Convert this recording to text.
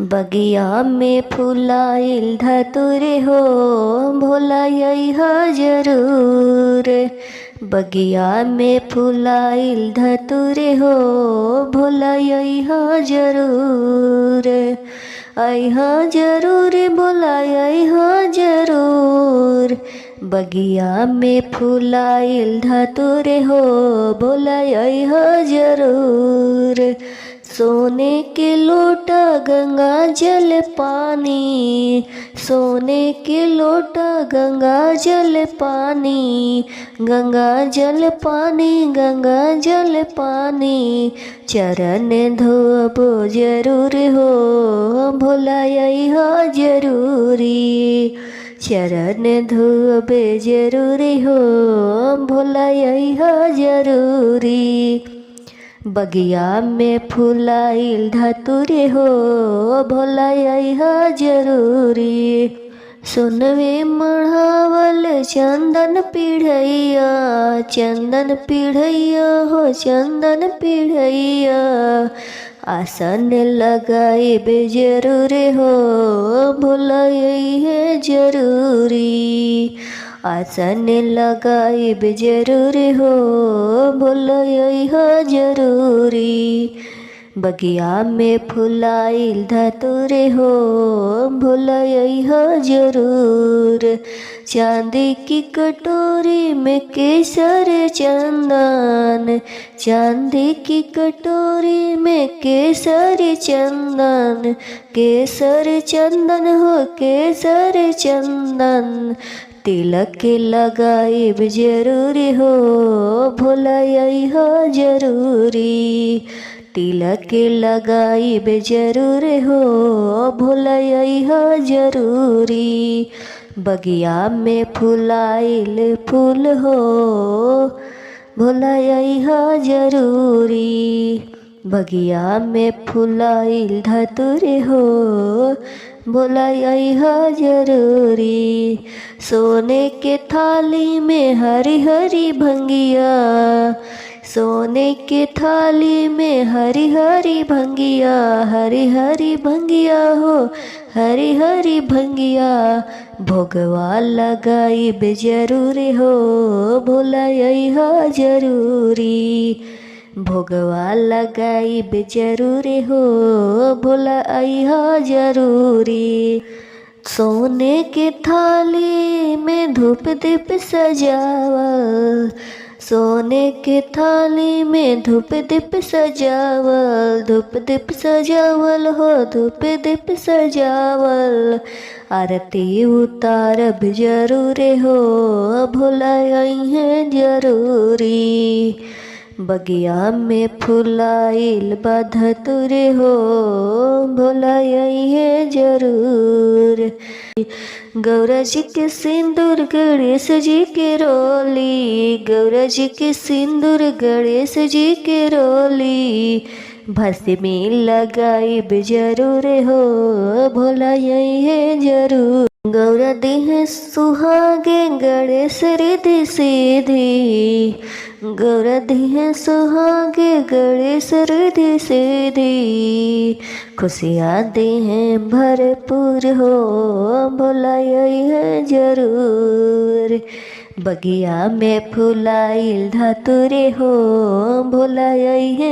बगिया में फुलाइल धतुरे हो भोला अइहा जरूर। बगिया में फुलाइल धतुरे हो भोला अइहा जरूर। अइहा जरूर भोला अइहा जरूर। बगिया में फुलाइल धतुरे हो भोला अइहा जरूर। सोने के लोटा गंगा जल पानी, सोने के लोटा गंगा जल पानी, गंगा जल पानी, गंगा जल पानी। चरण धोबो जरूर हो भोला अइहा जरूरी। चरण धोबे जरूरी हो भोला अइहा जरूरी। बगिया में फुलाइल धतुरे हो भोला अइहा जरूरी। सोनवे मढ़ावल चंदन पीढ़ैया, चंदन पीढ़ैया हो चंदन पीढ़ैया। आसन लगाइबे जरूर हो भोला अइहा जरूरी। आसन लगाइब जरूर हो भोला अइहा जरूरी। बगिया में फुलाइल धतुरे हो भोला अइहा जरूर। चांदी की कटोरी में केसर चंदन, चांदी की कटोरी में केसर चंदन, केसर चंदन हो केसर चंदन। तिलक लगाइब जरूरी हो भोला अइहा जरूरी। तिलक लगाइब जरूर हो भोला अइहा जरूरी। बगिया में फुलाइल फूल हो भोला अइहा जरूरी। बगिया में फुलाइल धतुरे हो भोला अइहा जरूरी। सोने के थाली में हरी हरी भंगिया, सोने के थाली में हरी हरी भंगिया, हरी हरी भंगिया हो हरी हरी भंगिया। भोगवा लगाइब जरूर हो भोला अइहा जरूरी। भोगवा लगाइब जरूर हो भोला अइहा जरूरी। सोने के थाली में धूप दीप सजावल, सोने के थाली में धूप दीप सजावल, धूप दीप सजावल हो धूप दीप सजावल। आरती उतारब जरूर हो भोला अइहा जरूरी। बगिया में फुलाइल धतुरे हो भोला अइहा जरूर। गौरा जी के सिंदूर गणेश जी के रोली, गौरा जी के सिंदूर गणेश जी के रोली। भस्म में लगाइब जरूर हो भोला अइहा जरूर। गौरा देह सुहागे गणेश रिधि सीधी, गौरा देह सुहागे गणेश रिधि सीधी। खुशियाँ देह भरपूर हो भोला अइहा जरूर। बगिया में फुलाइल धतुरे हो भोला अइहा